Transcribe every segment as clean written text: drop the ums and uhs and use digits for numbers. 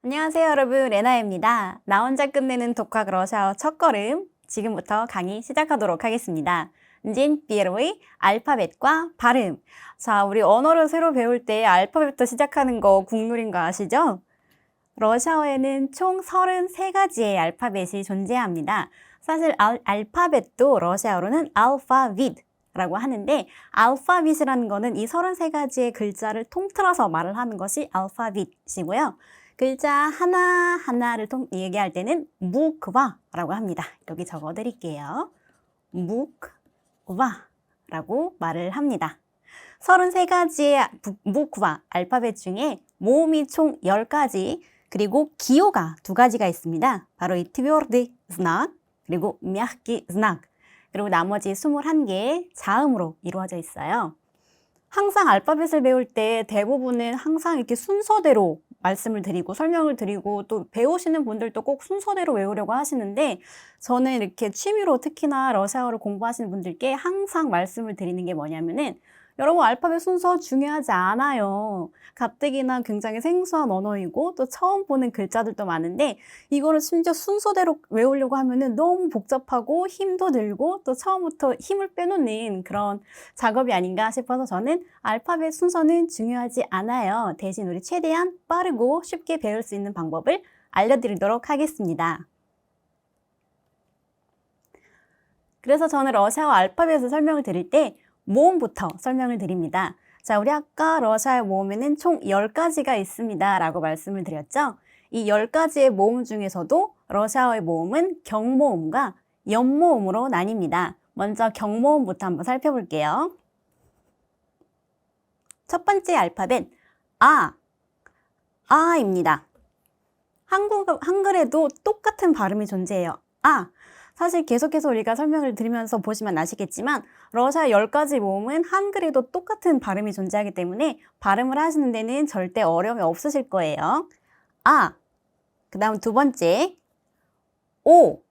안녕하세요 여러분, 레나입니다. 나 혼자 끝내는 독학 러시아어 첫걸음, 지금부터 강의 시작하도록 하겠습니다. 진 피에로의 알파벳과 발음. 자, 우리 언어를 새로 배울 때 알파벳부터 시작하는 거 국룰인 거 아시죠? 러시아어에는 총 33가지의 알파벳이 존재합니다. 사실 알파벳도 러시아어로는 알파빗라고 하는데, 알파빗이라는 거는 이 33가지의 글자를 통틀어서 말을 하는 것이 알파빗이고요. 글자 하나하나를 얘기할 때는 무크바라고 합니다. 여기 적어 드릴게요. 무크바라고 말을 합니다. 33가지의 무크바 알파벳 중에 모음이 총 10가지, 그리고 기호가 2가지가 있습니다. 바로 이 트비오르드 знак 그리고 мягкий знак, 그리고 나머지 21개의 자음으로 이루어져 있어요. 항상 알파벳을 배울 때 대부분은 항상 이렇게 순서대로 말씀을 드리고 설명을 드리고, 또 배우시는 분들도 꼭 순서대로 외우려고 하시는데, 저는 이렇게 취미로 특히나 러시아어를 공부하시는 분들께 항상 말씀을 드리는 게 뭐냐면은, 여러분 알파벳 순서 중요하지 않아요. 가뜩이나 굉장히 생소한 언어이고 또 처음 보는 글자들도 많은데, 이거를 심지어 순서대로 외우려고 하면은 너무 복잡하고 힘도 들고 또 처음부터 힘을 빼놓는 그런 작업이 아닌가 싶어서, 저는 알파벳 순서는 중요하지 않아요. 대신 우리 최대한 빠르고 쉽게 배울 수 있는 방법을 알려드리도록 하겠습니다. 그래서 저는 러시아어 알파벳을 설명을 드릴 때 모음부터 설명을 드립니다. 자, 우리 아까 러시아어 모음에는 총 10가지가 있습니다 라고 말씀을 드렸죠. 이 10가지의 모음 중에서도 러시아어의 모음은 경모음과 연모음으로 나뉩니다. 먼저 경모음부터 한번 살펴볼게요. 첫 번째 알파벳 아입니다. 한글에도 똑같은 발음이 존재해요. 사실 계속해서 우리가 설명을 드리면서 보시면 아시겠지만, 러시아 10가지 모음은 한글에도 똑같은 발음이 존재하기 때문에 발음을 하시는 데는 절대 어려움이 없으실 거예요. 그 다음 두 번째 오.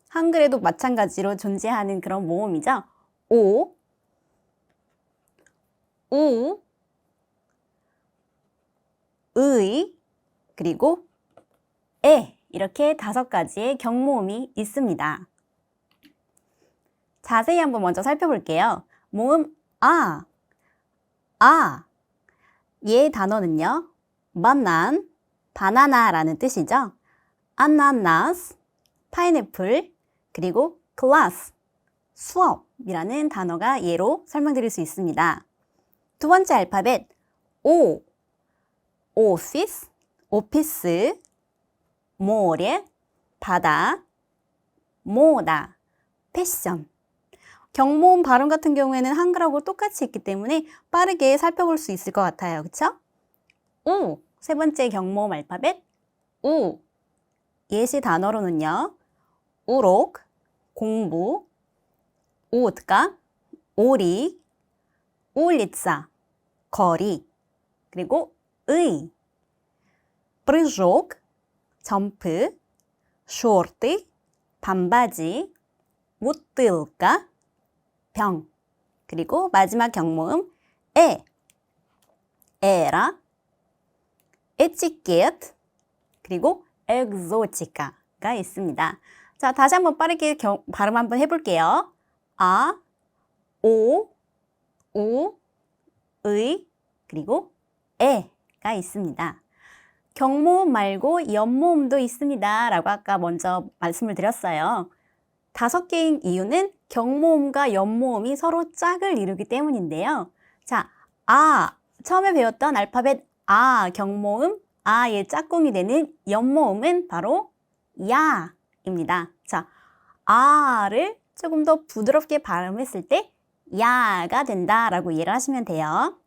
한글에도 마찬가지로 존재하는 그런 모음이죠. 오, 우, 의, 그리고 에. 이렇게 5가지의 경모음이 있습니다. 자세히 한번 먼저 살펴볼게요. 모음 얘 단어는요, 바난, 바나나라는 뜻이죠. 아나나스, 파인애플, 그리고 클래스, 수업이라는 단어가 예로 설명드릴 수 있습니다. 두 번째 알파벳 오피스, 모래, 바다, 모다, 패션. 경모음 발음 같은 경우에는 한글하고 똑같이 있기 때문에 빠르게 살펴볼 수 있을 것 같아요. 그쵸? 세 번째 경모음 알파벳 예시 단어로는요, 우록, 공부, 우tka, 오리, 울리ца, 거리, 그리고 прыжок, 점프, 쇼르트, 반바지, бутылка, 병, 그리고 마지막 경모음 에라, 에티켓, 그리고 엑소티카가 있습니다. 자, 다시 한번 빠르게 발음 한번 해볼게요. 오, 우, 의, 그리고 에가 있습니다. 경모음 말고 연모음도 있습니다 라고 아까 먼저 말씀을 드렸어요. 5개인 이유는 경모음과 연모음이 서로 짝을 이루기 때문인데요. 자, 처음에 배웠던 알파벳 경모음, 의 짝꿍이 되는 연모음은 바로 야입니다. 자, 를 조금 더 부드럽게 발음했을 때 야가 된다라고 이해를 하시면 돼요.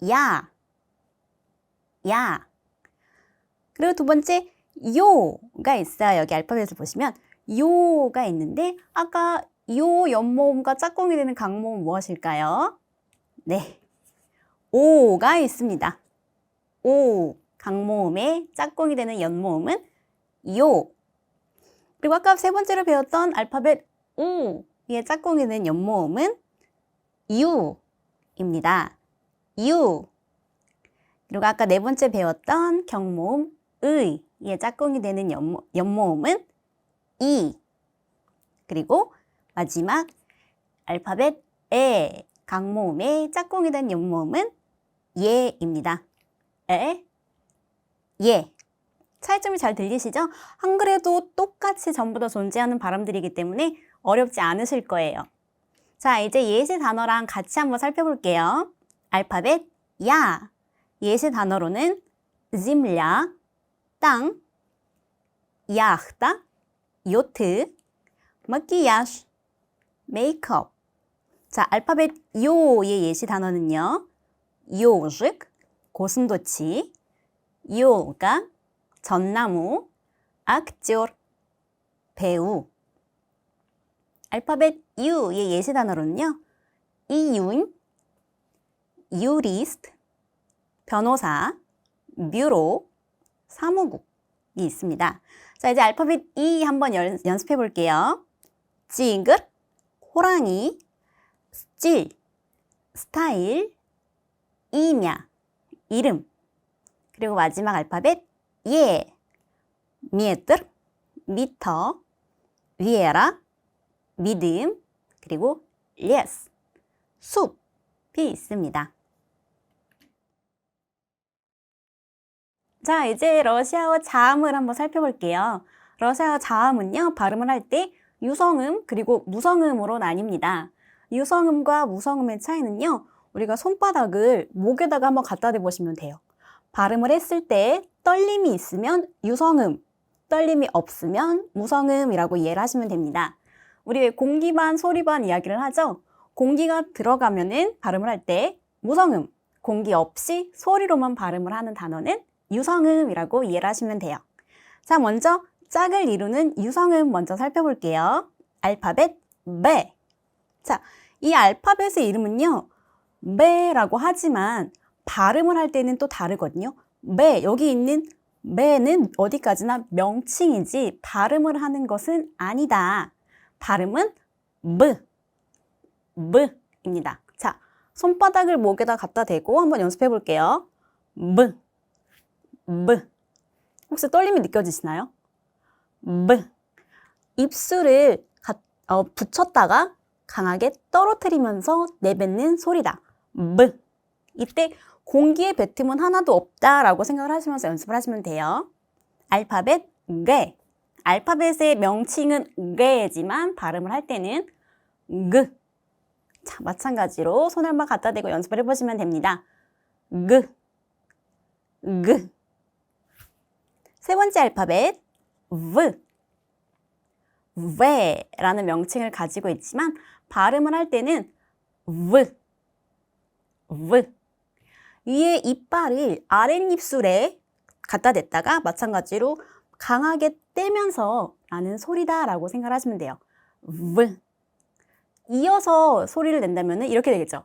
야. 그리고 두 번째 요가 있어요. 여기 알파벳을 보시면 요가 있는데, 아까 요 연모음과 짝꿍이 되는 강모음 무엇일까요? 네, 오가 있습니다. 오, 강모음의 짝꿍이 되는 연모음은 요. 그리고 아까 세 번째로 배웠던 알파벳 우의 짝꿍이 되는 연모음은 유입니다. 유. 그리고 아까 네 번째 배웠던 경모음 의의 짝꿍이 되는 연모음은 이. 그리고 마지막 알파벳 에 강모음의 짝꿍이 된 연모음은 예입니다. 에, 예. 차이점이 잘 들리시죠? 한글에도 똑같이 전부 다 존재하는 발음들이기 때문에 어렵지 않으실 거예요. 자, 이제 예시 단어랑 같이 한번 살펴볼게요. 알파벳 야. 예시 단어로는 земля, 땅, яхта, 요트, макияж, 메이크업. 자, 알파벳 요의 예시 단어는요. 요식, 고슴도치, 요가, 전나무, актер, 배우. 알파벳 U의 예시 단어로는요. 이윤, 유리스트, 변호사, 뷰로, 사무국이 있습니다. 자, 이제 알파벳 E 한번 연습해 볼게요. 찌글, 호랑이, 스틸, 스타일, 이냐, 이름. 그리고 마지막 알파벳 예, метр, 미터, 위에라, 믿음, 그리고 lес, 숲이 있습니다. 자, 이제 러시아어 자음을 한번 살펴볼게요. 러시아어 자음은요, 발음을 할 때 유성음 그리고 무성음으로 나뉩니다. 유성음과 무성음의 차이는요, 우리가 손바닥을 목에다가 한번 갖다 대보시면 돼요. 발음을 했을 때 떨림이 있으면 유성음, 떨림이 없으면 무성음이라고 이해를 하시면 됩니다. 우리 왜 공기 반 소리 반 이야기를 하죠? 공기가 들어가면은 발음을 할 때 무성음, 공기 없이 소리로만 발음을 하는 단어는 유성음이라고 이해를 하시면 돼요. 자, 먼저 짝을 이루는 유성음 먼저 살펴볼게요. 알파벳 배. 자, 이 알파벳의 이름은요. 배라고 하지만 발음을 할 때는 또 다르거든요. 배, 여기 있는 배는 어디까지나 명칭이지 발음을 하는 것은 아니다. 발음은 브입니다. 자, 손바닥을 목에다 갖다 대고 한번 연습해 볼게요. 브. 혹시 떨림이 느껴지시나요? 입술을 붙였다가 강하게 떨어뜨리면서 내뱉는 소리다. 이때 공기의 뱉음은 하나도 없다라고 생각을 하시면서 연습을 하시면 돼요. 알파벳 게. 알파벳의 명칭은 게지만 발음을 할 때는 그. 자, 마찬가지로 손을 한번 갖다 대고 연습을 해보시면 됩니다. 그. 세 번째 알파벳 왜라는 명칭을 가지고 있지만 발음을 할 때는 위에 이빨을 아랫입술에 갖다 댔다가 마찬가지로 강하게 떼면서 나는 소리다라고 생각을 하시면 돼요. 이어서 소리를 낸다면 이렇게 되겠죠.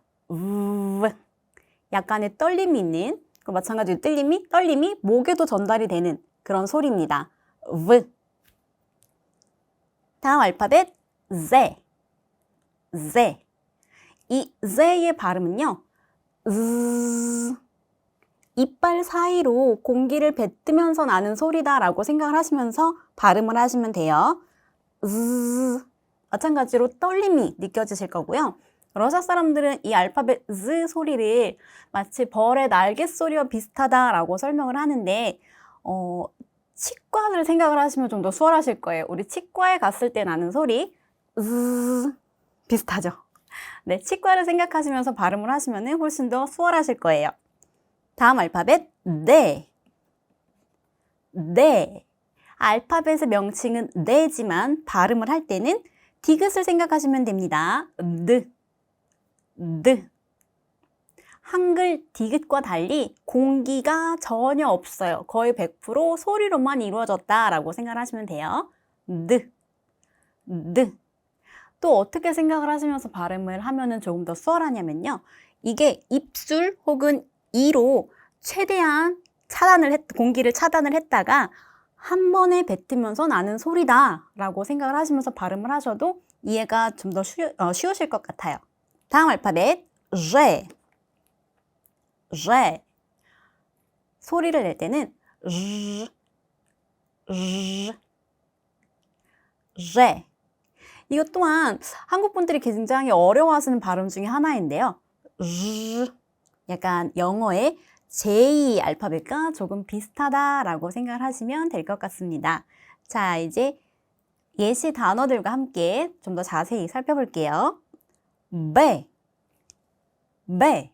약간의 떨림이 있는, 마찬가지로 떨림이 목에도 전달이 되는 그런 소리입니다. 다음 알파벳 제. 이 제의 발음은요. 이빨 사이로 공기를 뱉으면서 나는 소리다라고 생각을 하시면서 발음을 하시면 돼요. 마찬가지로 떨림이 느껴지실 거고요. 러시아 사람들은 이 알파벳 Z 소리를 마치 벌의 날개 소리와 비슷하다라고 설명을 하는데 치과를 생각을 하시면 좀 더 수월하실 거예요. 우리 치과에 갔을 때 나는 소리 비슷하죠? 네, 치과를 생각하시면서 발음을 하시면 훨씬 더 수월하실 거예요. 다음 알파벳 네. 알파벳의 명칭은 네지만 발음을 할 때는 디귿을 생각하시면 됩니다. 한글 디귿과 달리 공기가 전혀 없어요. 거의 100% 소리로만 이루어졌다라고 생각을 하시면 돼요. 또 어떻게 생각을 하시면서 발음을 하면 조금 더 수월하냐면요. 이게 입술 혹은 이로 최대한 공기를 차단을 했다가 한 번에 뱉으면서 나는 소리다라고 생각을 하시면서 발음을 하셔도 이해가 좀 더 쉬우실 것 같아요. 다음 알파벳 제. 소리를 낼 때는 레. 이것 또한 한국 분들이 굉장히 어려워하시는 발음 중에 하나인데요. 약간 영어의 J 알파벳과 조금 비슷하다라고 생각을 하시면 될 것 같습니다. 자, 이제 예시 단어들과 함께 좀 더 자세히 살펴볼게요. 배, 배.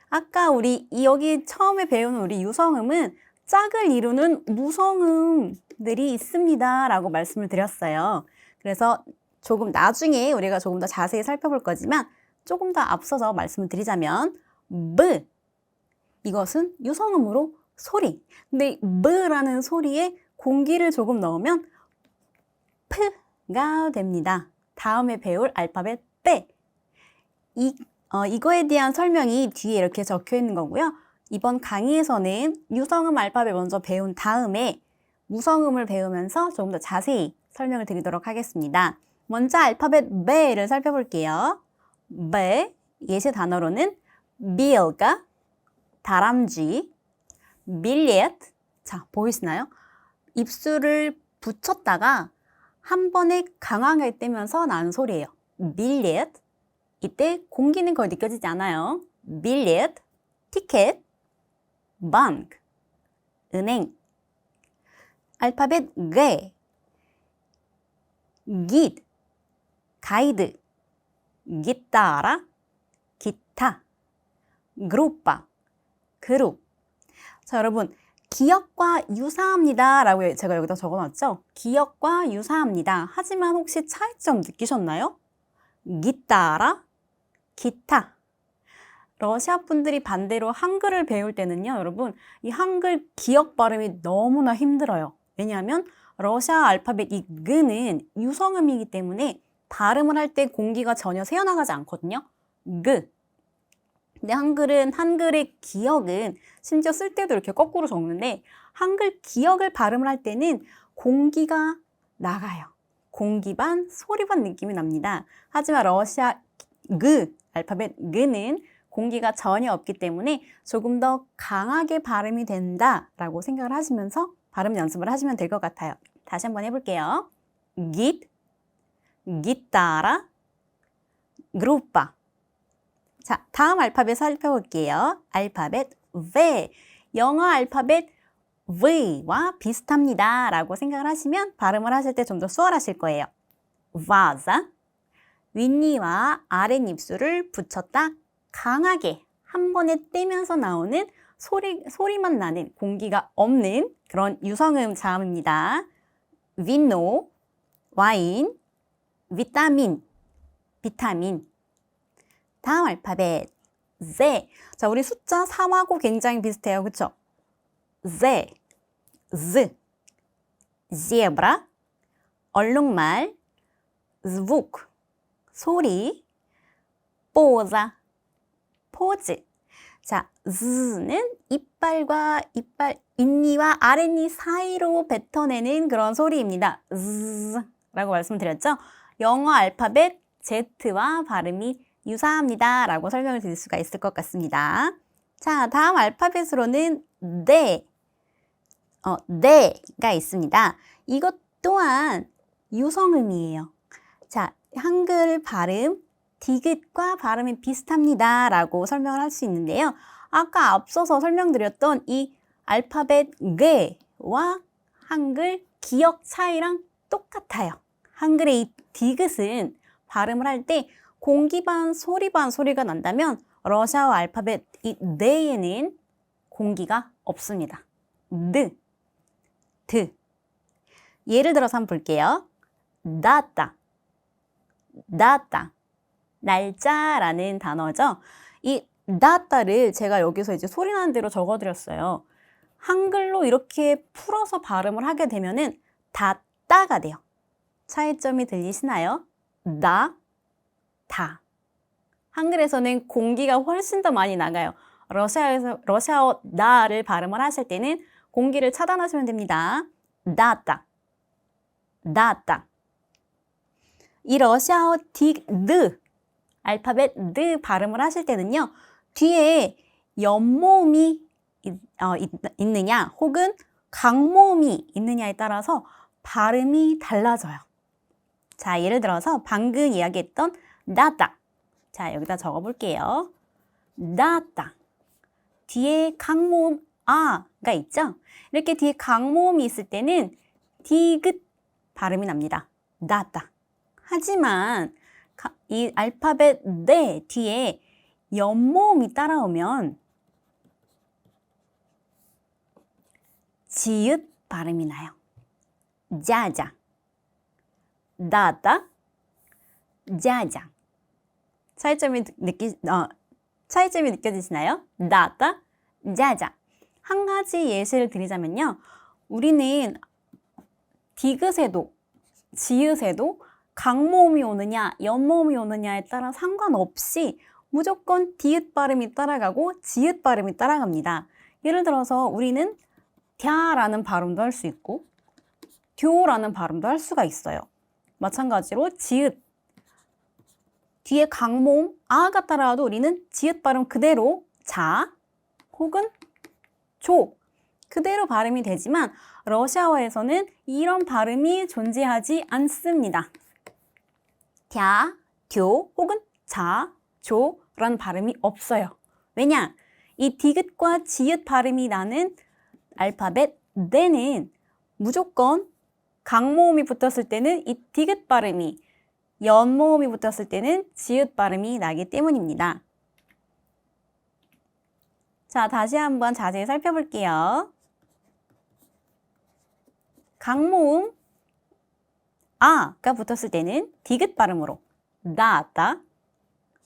아까 우리 여기 처음에 배우는 우리 유성음은 짝을 이루는 무성음들이 있습니다 라고 말씀을 드렸어요. 그래서 조금 나중에 우리가 조금 더 자세히 살펴볼 거지만 조금 더 앞서서 말씀을 드리자면 브, 이것은 유성음으로 소리. 근데 브라는 소리에 공기를 조금 넣으면 프가 됩니다. 다음에 배울 알파벳 빼. 이거에 대한 설명이 뒤에 이렇게 적혀 있는 거고요. 이번 강의에서는 유성음 알파벳 먼저 배운 다음에 무성음을 배우면서 조금 더 자세히 설명을 드리도록 하겠습니다. 먼저 알파벳 베를 살펴볼게요. 베, 예시 단어로는 빌가, 다람쥐, 빌렛. 자, 보이시나요? 입술을 붙였다가 한 번에 강하게 떼면서 나는 소리예요. 빌렛. 이때 공기는 거의 느껴지지 않아요. 빌렛, 티켓, bank, 은행. 알파벳 G, gid, 가이드, 기타라, 기타, 그룹바, 그룹. 자, 여러분, 기억과 유사합니다 라고 제가 여기다 적어놨죠? 기억과 유사합니다. 하지만 혹시 차이점 느끼셨나요? 기타라, 기타. 러시아 분들이 반대로 한글을 배울 때는요, 여러분, 이 한글 기억 발음이 너무나 힘들어요. 왜냐하면 러시아 알파벳 이 그는 유성음이기 때문에 발음을 할 때 공기가 전혀 새어나가지 않거든요. 그. 근데 한글의 기억은 심지어 쓸 때도 이렇게 거꾸로 적는데 한글 기억을 발음을 할 때는 공기가 나가요. 공기 반, 소리 반 느낌이 납니다. 하지만 러시아 알파벳 그는 공기가 전혀 없기 때문에 조금 더 강하게 발음이 된다라고 생각을 하시면서 발음 연습을 하시면 될 것 같아요. 다시 한번 해볼게요. git, 기타라, 그룹바. 자, 다음 알파벳 살펴볼게요. 알파벳 V. 영어 알파벳 V와 비슷합니다 라고 생각을 하시면 발음을 하실 때 좀 더 수월하실 거예요. vase. 윗니와 아랫입술을 붙였다 강하게 한 번에 떼면서 나오는 소리만 나는 공기가 없는 그런 유성음 자음입니다. vino, 와인, 비타민. 다음 알파벳 Z. 자, 우리 숫자 3하고 굉장히 비슷해요. 그쵸? Z, Z, zebra, 얼룩말, звук, 소리, поза, 포즈. 자, Z는 이빨과 윗니와 아랫니 사이로 뱉어내는 그런 소리입니다. Z라고 말씀드렸죠? 영어 알파벳 Z와 발음이 유사합니다 라고 설명을 드릴 수가 있을 것 같습니다. 자, 다음 알파벳으로는 네가 있습니다. 이것 또한 유성음이에요. 자, 한글 발음 디귿과 발음이 비슷합니다 라고 설명을 할 수 있는데요. 아까 앞서서 설명드렸던 이 알파벳 게와 한글 기억 차이랑 똑같아요. 한글의 이 디귿은 발음을 할 때 공기 반 소리가 난다면 러시아어 알파벳 이 네에는 공기가 없습니다. 드. 예를 들어서 한번 볼게요. data, 날짜라는 단어죠. 이 data를 제가 여기서 이제 소리 나는 대로 적어드렸어요. 한글로 이렇게 풀어서 발음을 하게 되면은 다따가 돼요. 차이점이 들리시나요? 다. 한글에서는 공기가 훨씬 더 많이 나가요. 러시아어 나를 발음을 하실 때는 공기를 차단하시면 됩니다. data. 이 러시아어 드 알파벳 드 발음을 하실 때는요. 뒤에 연모음이 있느냐 혹은 강모음이 있느냐에 따라서 발음이 달라져요. 자, 예를 들어서 방금 이야기했던 나다. 자, 여기다 적어볼게요. 나다. 뒤에 강모음 아가 있죠? 이렇게 뒤에 강모음이 있을 때는 디귿 발음이 납니다. 나다. 하지만 이 알파벳 네 뒤에 연모음이 따라오면 지읒 발음이 나요. 자자. 나다. 자자. 차이점이 느껴지시나요? 나다. 자자. 한 가지 예시를 드리자면요. 우리는 디귿에도 지읒에도 강모음이 오느냐 연모음이 오느냐에 따라 상관없이 무조건 디귿 발음이 따라가고 지읒 발음이 따라갑니다. 예를 들어서 우리는 갸라는 발음도 할 수 있고 듀라는 발음도 할 수가 있어요. 마찬가지로 지읒 뒤에 강모음 아가 따라와도 우리는 지읒 발음 그대로 자 혹은 조 그대로 발음이 되지만 러시아어에서는 이런 발음이 존재하지 않습니다. 갸, 듀 혹은 자, 조라는 발음이 없어요. 왜냐? 이 디귿과 지읒 발음이 나는 알파벳 네는 무조건 강모음이 붙었을 때는 이 디귿 발음이 연모음이 붙었을 때는 지읒 발음이 나기 때문입니다. 자, 다시 한번 자세히 살펴볼게요. 강모음 아가 붙었을 때는 디귿 발음으로 나다.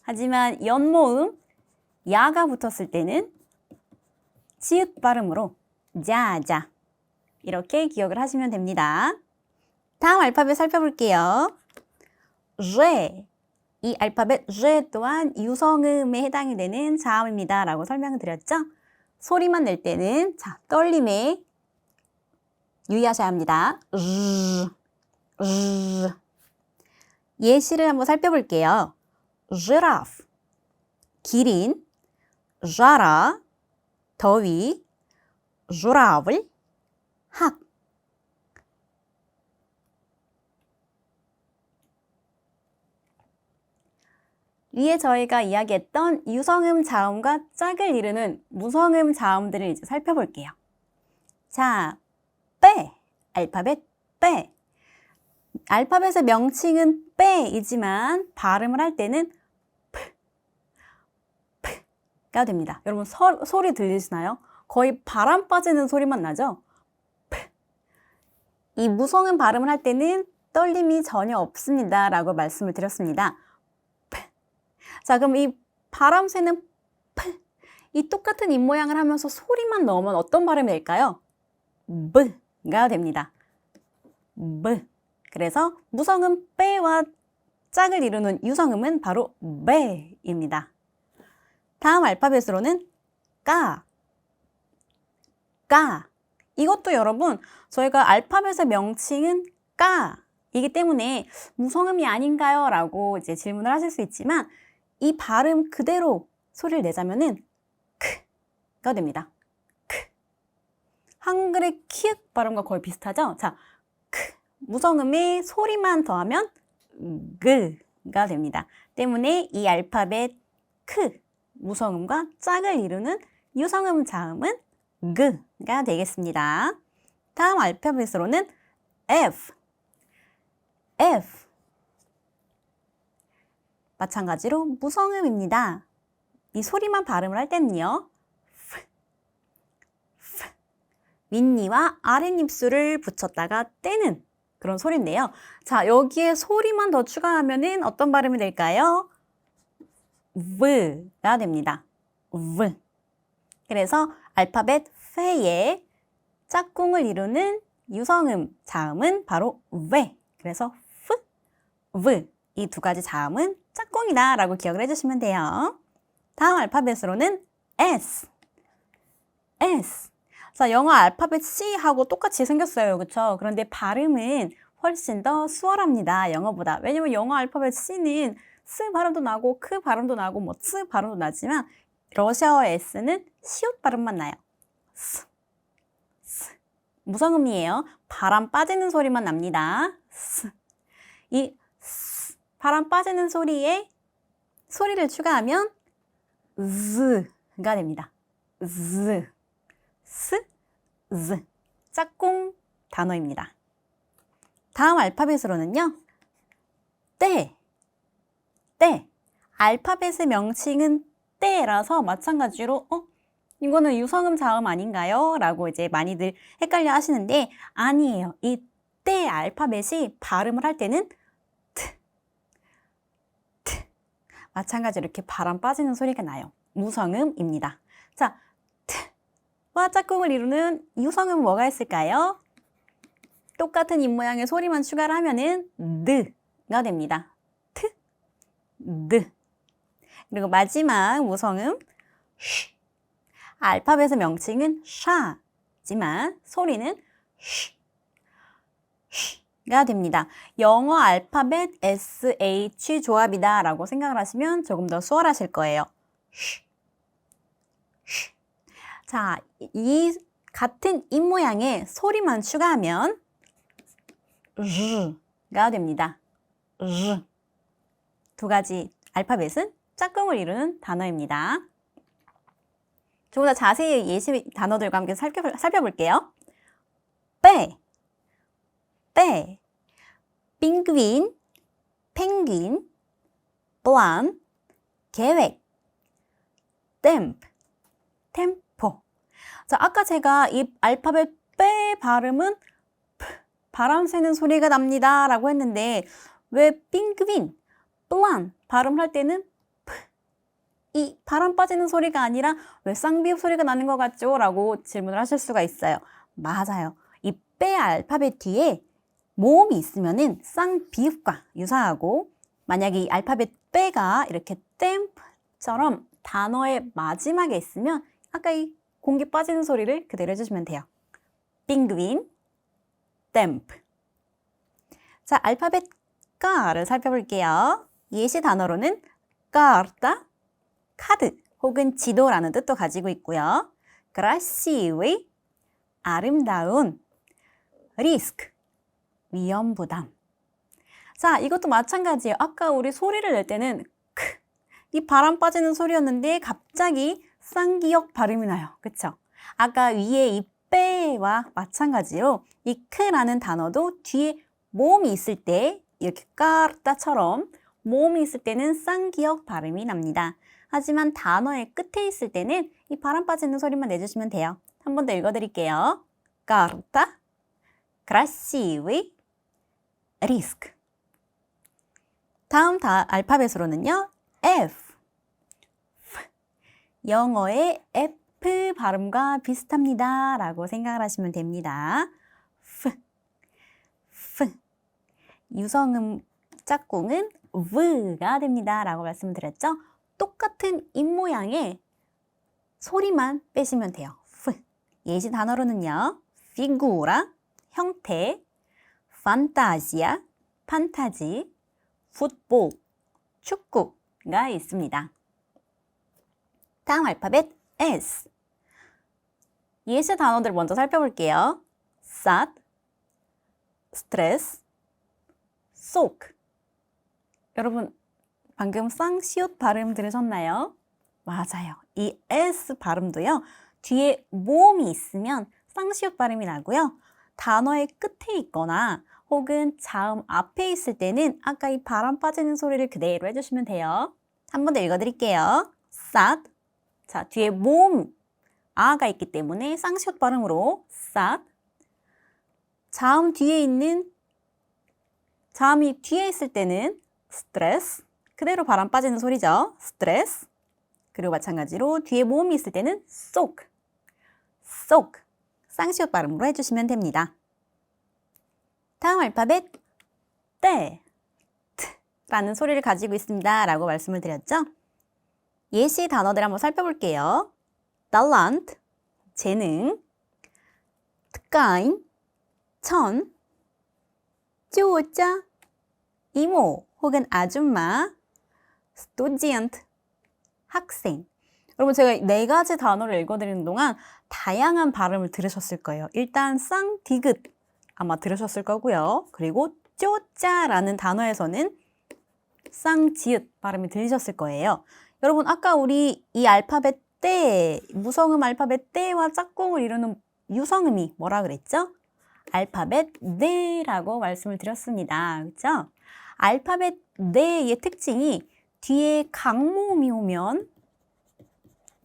하지만 연모음 야가 붙었을 때는 지읒 발음으로 자자. 이렇게 기억을 하시면 됩니다. 다음 알파벳 살펴볼게요. 제. 이 알파벳 제 또한 유성음에 해당이 되는 자음입니다. 라고 설명을 드렸죠? 소리만 낼 때는 자, 떨림에 유의하셔야 합니다. 예시를 한번 살펴볼게요. 지라프, 기린, 자라, 더위, 주라블, 학. 위에 저희가 이야기했던 유성음 자음과 짝을 이루는 무성음 자음들을 이제 살펴볼게요. 자, 빼, 알파벳 빼. 알파벳의 명칭은 빼이지만 발음을 할 때는 가 됩니다. 여러분 소리 들리시나요? 거의 바람 빠지는 소리만 나죠? 이 무성음 발음을 할 때는 떨림이 전혀 없습니다. 라고 말씀을 드렸습니다. 자, 그럼 이 바람 새는 이 똑같은 입모양을 하면서 소리만 넣으면 어떤 발음이 될까요? 가 됩니다. 그래서 무성음 빼와 짝을 이루는 유성음은 바로 베입니다. 다음 알파벳으로는 까. 이것도 여러분 저희가 알파벳의 명칭은 까이기 때문에 무성음이 아닌가요? 라고 이제 질문을 하실 수 있지만 이 발음 그대로 소리를 내자면은 크가 됩니다. 한글의 키읔 발음과 거의 비슷하죠? 자, 무성음에 소리만 더하면 그가 됩니다. 때문에 이 알파벳 무성음과 짝을 이루는 유성음 자음은 그가 되겠습니다. 다음 알파벳으로는 F. 마찬가지로 무성음입니다. 이 소리만 발음을 할 때는요. 윗니와 아랫입술을 붙였다가 떼는 그런 소리인데요. 자, 여기에 소리만 더 추가하면은 어떤 발음이 될까요? v가 됩니다. v. 그래서 알파벳 페의 짝꿍을 이루는 유성음 자음은 바로 v. 그래서 v. 이 두 가지 자음은 짝꿍이다 라고 기억을 해주시면 돼요. 다음 알파벳으로는 S. 자, 영어 알파벳 C하고 똑같이 생겼어요. 그렇죠? 그런데 발음은 훨씬 더 수월합니다. 영어보다. 왜냐면 영어 알파벳 C는 스 발음도 나고 크 발음도 나고 뭐 츠 발음도 나지만 러시아어 S는 시옷 발음만 나요. 무성음이에요. 바람 빠지는 소리만 납니다. 이 바람 빠지는 소리에 소리를 추가하면 z가 됩니다. z, s, z. 짝꿍 단어입니다. 다음 알파벳으로는요. 때. 알파벳의 명칭은 때라서 마찬가지로 이거는 유성음 자음 아닌가요? 라고 이제 많이들 헷갈려 하시는데 아니에요. 이 때 알파벳이 발음을 할 때는 마찬가지로 이렇게 바람 빠지는 소리가 나요. 무성음입니다. 자, 트와 짝꿍을 이루는 유성음은 뭐가 있을까요? 똑같은 입모양의 소리만 추가를 하면은 드가 됩니다. 트, 드. 그리고 마지막 무성음 쉬. 알파벳의 명칭은 샤지만 소리는 쉬가 됩니다. 영어 알파벳 SH 조합이다 라고 생각을 하시면 조금 더 수월하실 거예요. 자, 이 같은 입모양의 소리만 추가하면 가 됩니다. 두 가지 알파벳은 짝꿍을 이루는 단어입니다. 조금 더 자세히 예시 단어들과 함께 살펴볼게요. 빼, 빙그윈, 펭귄, 플랜, 계획, 템포. 자, 아까 제가 이 알파벳 빼 발음은 바람 새는 소리가 납니다 라고 했는데 왜 빙그윈, 플랜 발음을 할 때는 이 바람 빠지는 소리가 아니라 왜 쌍비읍 소리가 나는 것 같죠? 라고 질문을 하실 수가 있어요. 맞아요. 이 빼 알파벳 뒤에 모음이 있으면은 쌍비읍과 유사하고 만약에 이 알파벳 빼가 이렇게 댐프처럼 단어의 마지막에 있으면 아까 이 공기 빠지는 소리를 그대로 해주시면 돼요. 빙그윈, 댐프. 자, 알파벳 까를 살펴볼게요. 예시 단어로는 까르타, 카드 혹은 지도라는 뜻도 가지고 있고요. 크라시브, 아름다운, 리스크, 위험 부담. 자, 이것도 마찬가지예요. 아까 우리 소리를 낼 때는 이 바람 빠지는 소리였는데 갑자기 쌍기역 발음이 나요. 그쵸? 아까 위에 이 빼와 마찬가지로 이 크라는 단어도 뒤에 모음이 있을 때 이렇게 까르따처럼 모음이 있을 때는 쌍기역 발음이 납니다. 하지만 단어의 끝에 있을 때는 이 바람 빠지는 소리만 내주시면 돼요. 한 번 더 읽어드릴게요. 까르따, 크라시브, 리스크. 다음 알파벳으로는요. F. 영어의 F 발음과 비슷합니다. 라고 생각을 하시면 됩니다. 유성음 짝꿍은 V가 됩니다. 라고 말씀드렸죠. 똑같은 입모양의 소리만 빼시면 돼요. 예시 단어로는요. 피구라, 형태, 판타지아, 판타지, 풋볼, 축구가 있습니다. 다음 알파벳 S. 예시 단어들 먼저 살펴볼게요. sad, stress, soak. 여러분 방금 쌍시옷 발음 들으셨나요? 맞아요. 이 S 발음도요. 뒤에 모음이 있으면 쌍시옷 발음이 나고요. 단어의 끝에 있거나 혹은 자음 앞에 있을 때는 아까 이 바람 빠지는 소리를 그대로 해주시면 돼요. 한 번 더 읽어드릴게요. sad. 자, 뒤에 모음 아가 있기 때문에 쌍시옷 발음으로 sad. 자음이 뒤에 있을 때는 stress. 그대로 바람 빠지는 소리죠. stress. 그리고 마찬가지로 뒤에 모음이 있을 때는 soak. 쌍시옷 발음으로 해주시면 됩니다. 다음 알파벳 때, 라는 소리를 가지고 있습니다. 라고 말씀을 드렸죠. 예시 단어들 한번 살펴볼게요. talent, 재능, 특가인, 천, 쪼짜, 이모 혹은 아줌마, student, 학생. 여러분 제가 네 가지 단어를 읽어드리는 동안 다양한 발음을 들으셨을 거예요. 일단 쌍디귿 아마 들으셨을 거고요. 그리고 쪼짜라는 단어에서는 쌍지읒 발음이 들리셨을 거예요. 여러분 아까 우리 이 알파벳 떼, 무성음 알파벳 떼와 짝꿍을 이루는 유성음이 뭐라 그랬죠? 알파벳 네라고 말씀을 드렸습니다. 그렇죠? 알파벳 네의 특징이 뒤에 강모음이 오면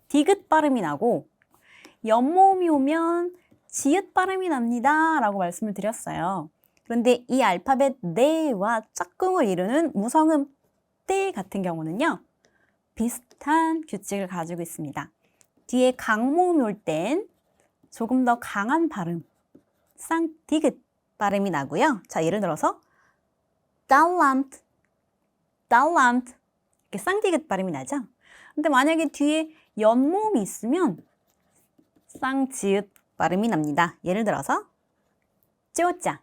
디귿 발음이 나고 연모음이 오면 지읒 발음이 납니다 라고 말씀을 드렸어요. 그런데 이 알파벳 네와 짝꿍을 이루는 무성음 떼 같은 경우는요, 비슷한 규칙을 가지고 있습니다. 뒤에 강모음이 올 땐 조금 더 강한 발음, 쌍디귿 발음이 나고요. 자, 예를 들어서 달란트, 달란트 이렇게 쌍디귿 발음이 나죠. 근데 만약에 뒤에 연모음이 있으면 쌍지읒 발음이 납니다. 예를 들어서 쪼짜,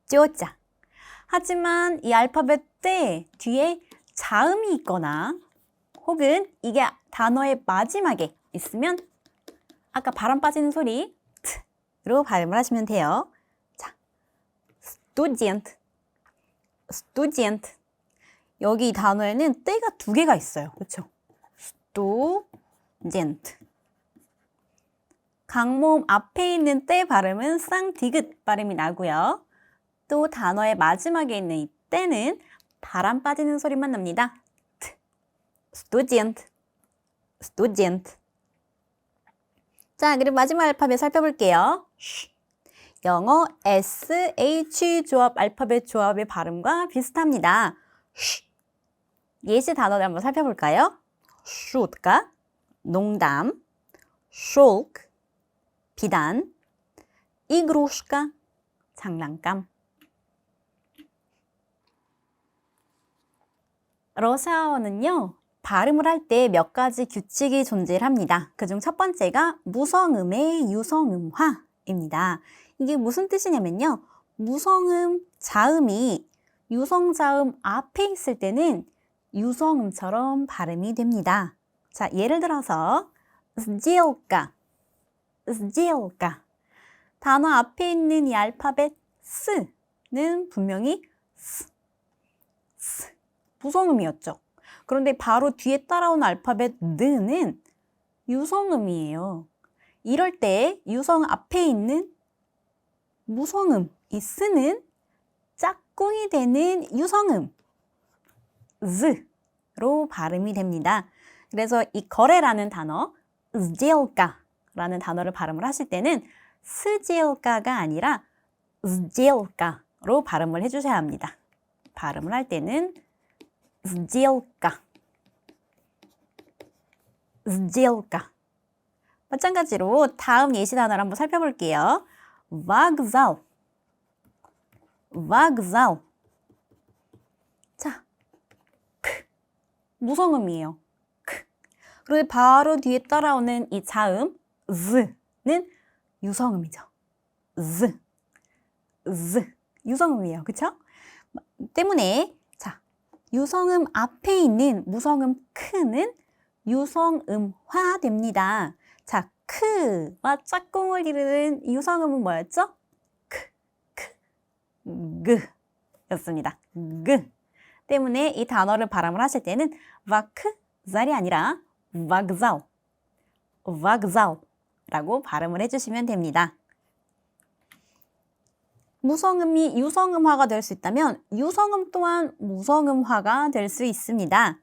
쪼짜. 하지만 이 알파벳 때 뒤에 자음이 있거나 혹은 이게 단어의 마지막에 있으면 아까 바람 빠지는 소리 트로 발음을 하시면 돼요. 자, student, student. 여기 이 단어에는 때가 두 개가 있어요. 그렇죠? student. 강모음 앞에 있는 때 발음은 쌍디귿 발음이 나고요. 또 단어의 마지막에 있는 이 때는 바람 빠지는 소리만 납니다. student, student. 자, 그리고 마지막 알파벳 살펴볼게요. 영어 SH 조합 알파벳 조합의 발음과 비슷합니다. 예시 단어를 한번 살펴볼까요? 슈트가 농담, 숄크 비단, 이그루슈카 장난감. 러시아어는요, 발음을 할 때 몇 가지 규칙이 존재합니다. 그중 첫 번째가 무성음의 유성음화입니다. 이게 무슨 뜻이냐면요, 무성음 자음이 유성자음 앞에 있을 때는 유성음처럼 발음이 됩니다. 자, 예를 들어서 сделка, сделка. 단어 앞에 있는 이 알파벳 스는 분명히 스, 무성음이었죠. 그런데 바로 뒤에 따라온 알파벳 느는 유성음이에요. 이럴 때 유성 앞에 있는 무성음, 이 스는 짝꿍이 되는 유성음 z로 발음이 됩니다. 그래서 이 거래라는 단어, сделка라는 단어를 발음을 하실 때는 스젤까가 아니라 сделка로 발음을 해주셔야 합니다. 발음을 할 때는 сделка, сделка. 마찬가지로 다음 예시 단어를 한번 살펴볼게요. вокзал, вокзал. 자, 크, 무성음이에요. 크. 그런데 바로 뒤에 따라오는 이 자음 z는 유성음이죠. z, 유성음이에요. 그렇죠? 때문에 자, 유성음 앞에 있는 무성음 크는 유성음화 됩니다. 자, 크와 짝꿍을 이루는 유성음은 뭐였죠? 그, 였습니다. 그. 때문에 이 단어를 발음을 하실 때는 вокзал이 아니라 вокзал, вокзал라고 발음을 해주시면 됩니다. 무성음이 유성음화가 될 수 있다면 유성음 또한 무성음화가 될 수 있습니다.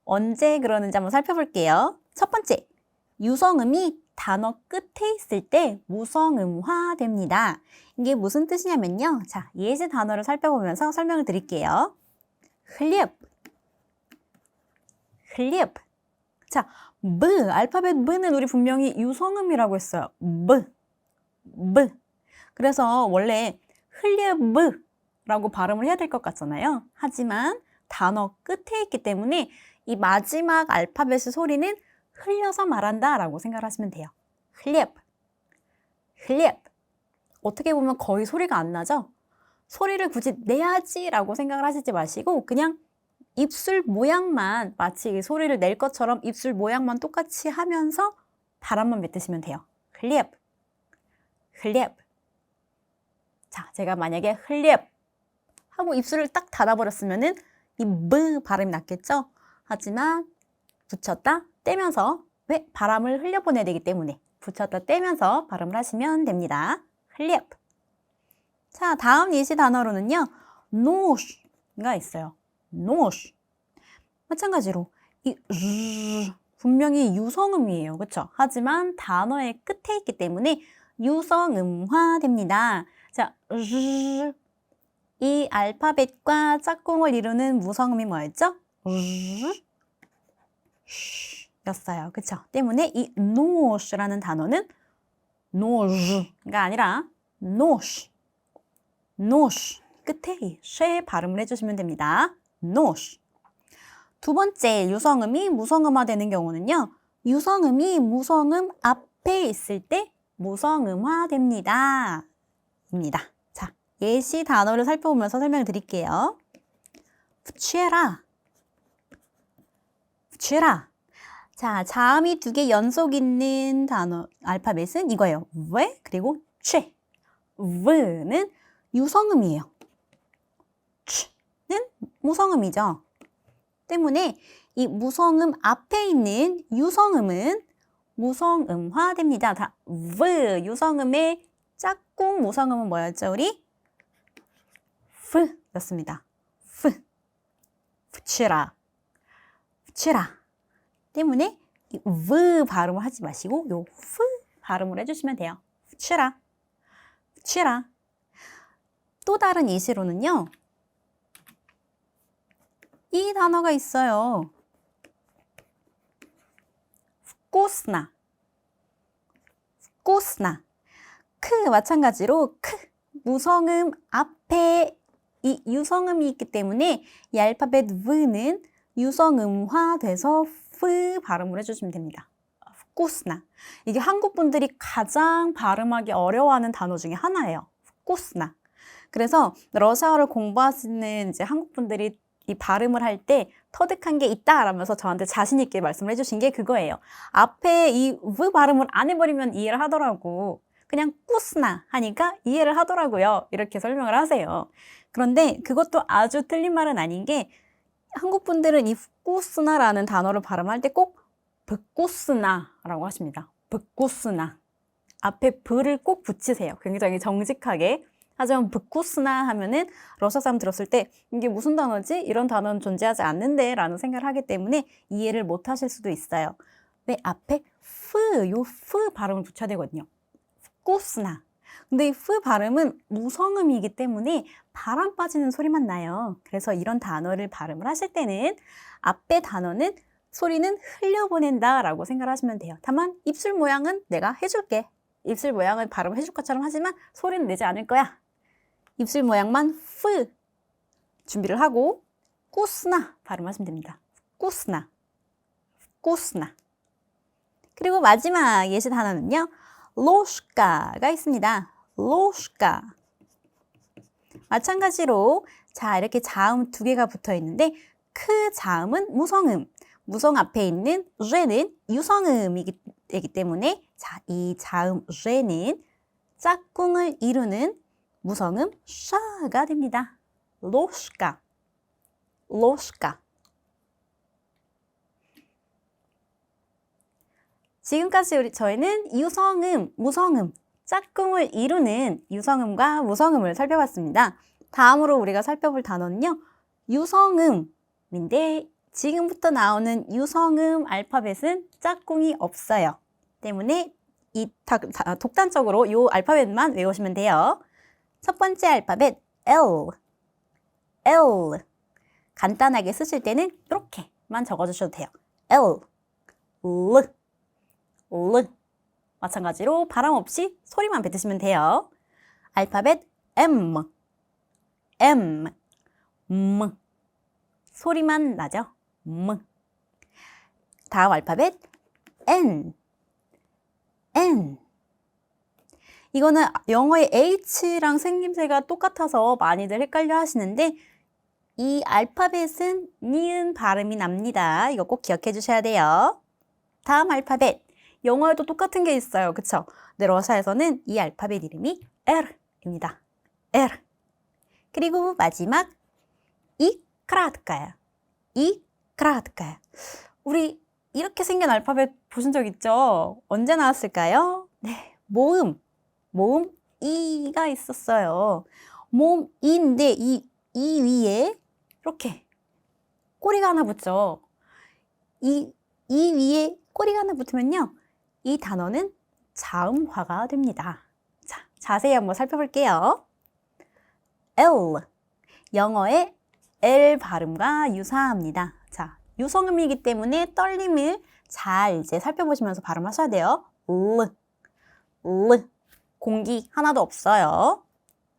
언제 그러는지 한번 살펴볼게요. 첫 번째, 유성음이 단어 끝에 있을 때 무성음화 됩니다. 이게 무슨 뜻이냐면요. 자, 예시 단어를 살펴보면서 설명을 드릴게요. хлеб, хлеб. 자, b, 알파벳 b는 우리 분명히 유성음이라고 했어요. b. 그래서 원래 хлеб라고 발음을 해야 될 것 같잖아요. 하지만 단어 끝에 있기 때문에 이 마지막 알파벳의 소리는 흘려서 말한다 라고 생각하시면 돼요. хлеб. 어떻게 보면 거의 소리가 안 나죠? 소리를 굳이 내야지 라고 생각을 하시지 마시고 그냥 입술 모양만 마치 소리를 낼 것처럼 입술 모양만 똑같이 하면서 바람만 뱉으시면 돼요. 흘립, 흘립. 자, 제가 만약에 흘립 하고 입술을 딱 닫아버렸으면은 이 브 발음이 났겠죠? 하지만 붙였다 떼면서 왜? 바람을 흘려보내야 되기 때문에 붙였다 떼면서 발음을 하시면 됩니다. 흘립. 자, 다음 예시 단어로는요. 노시가 있어요. 노시. 마찬가지로 이 분명히 유성음이에요. 그렇죠? 하지만 단어의 끝에 있기 때문에 유성음화 됩니다. 자, 이 알파벳과 짝꿍을 이루는 무성음이 뭐였죠? 였어요. 그쵸? 때문에 이 노시라는 단어는 노즈가 아니라 노시. 노시. 끝에 이 쉐 발음을 해주시면 됩니다. 노시. 두 번째 유성음이 무성음화 되는 경우는요. 유성음이 무성음 앞에 있을 때 무성음화 됩니다. 입니다. 자, 예시 단어를 살펴보면서 설명을 드릴게요. 취해라. 취해라. 자, 자음이 두 개 연속 있는 단어, 알파벳은 이거예요. 왜? 그리고 취. v는 유성음이에요. 취는 무성음이죠. 때문에 이 무성음 앞에 있는 유성음은 무성음화 됩니다. 다 v 유성음의 짝꿍 무성음은 뭐였죠, 우리? f였습니다. 붙이라. 붙이라. 때문에 이 v 발음을 하지 마시고 요 f 발음을 해주시면 돼요. 붙이라. 붙이라. 또 다른 예시로는요. 이 단어가 있어요. vkusna. vkusna. 크 마찬가지로 크 무성음 앞에 이 유성음이 있기 때문에 이 알파벳 v는 유성음화돼서 f 발음을 해주시면 됩니다. vkusna. 이게 한국 분들이 가장 발음하기 어려워하는 단어 중에 하나예요. vkusna. 그래서 러시아어를 공부하시는 이제 한국 분들이 이 발음을 할 때 터득한 게 있다 라면서 저한테 자신 있게 말씀을 해주신 게 그거예요. 앞에 이 v 발음을 안 해버리면 이해를 하더라고. 그냥 꾸스나 하니까 이해를 하더라고요. 이렇게 설명을 하세요. 그런데 그것도 아주 틀린 말은 아닌 게 한국 분들은 이 꾸스나라는 단어를 발음할 때 꼭 브꾸스나라고 하십니다. 브꾸스나. 앞에 브를 꼭 붙이세요. 굉장히 정직하게. 하지만 브쿠스나 하면은 러시아 사람 들었을 때 이게 무슨 단어지? 이런 단어는 존재하지 않는데 라는 생각을 하기 때문에 이해를 못 하실 수도 있어요. 왜 앞에 요 f 발음을 붙여야 되거든요. 브쿠스나. 근데 이 f 발음은 무성음이기 때문에 바람 빠지는 소리만 나요. 그래서 이런 단어를 발음을 하실 때는 앞에 단어는 소리는 흘려보낸다 라고 생각을 하시면 돼요. 다만 입술 모양은 내가 해줄게. 입술 모양을 발음을 해줄 것처럼 하지만 소리는 내지 않을 거야. 입술 모양만 f 준비를 하고 꾸스나 발음하시면 됩니다. 꾸스나. 꾸스나. 그리고 마지막 예시 단어는요. 로슈카가 있습니다. 로슈카. 마찬가지로 자 이렇게 자음 두 개가 붙어 있는데 크 자음은 무성음. 무성 앞에 있는 뢰는 유성음이기 때문에 자, 이 자음 뢰는 짝꿍을 이루는 무성음 샤가 됩니다. 로슈카. 로슈카. 지금까지 저희는 유성음, 무성음, 짝꿍을 이루는 유성음과 무성음을 살펴봤습니다. 다음으로 우리가 살펴볼 단어는요. 유성음인데 지금부터 나오는 유성음 알파벳은 짝꿍이 없어요. 때문에 이 독단적으로 이 알파벳만 외우시면 돼요. 첫 번째 알파벳 L. L. 간단하게 쓰실 때는 이렇게만 적어주셔도 돼요. L. L. L. 마찬가지로 발음 없이 소리만 뱉으시면 돼요. 알파벳 M. M. M. 소리만 나죠? M. 다음 알파벳 N. N. 이거는 영어의 H랑 생김새가 똑같아서 많이들 헷갈려 하시는데 이 알파벳은 니은 발음이 납니다. 이거 꼭 기억해 주셔야 돼요. 다음 알파벳. 영어에도 똑같은 게 있어요. 그쵸? 근데 러시아에서는 이 알파벳 이름이 R입니다. R. 그리고 마지막 이 краткая. 이 краткая. 우리 이렇게 생긴 알파벳 보신 적 있죠? 언제 나왔을까요? 네, 모음 이가 있었어요. 모음 이인데 이 위에 이렇게 꼬리가 하나 붙죠. 이 위에 꼬리가 하나 붙으면요, 이 단어는 자음화가 됩니다. 자, 자세히 한번 살펴볼게요. L, 영어의 L 발음과 유사합니다. 자, 유성음이기 때문에 떨림을 잘 이제 살펴보시면서 발음하셔야 돼요. L, 공기 하나도 없어요.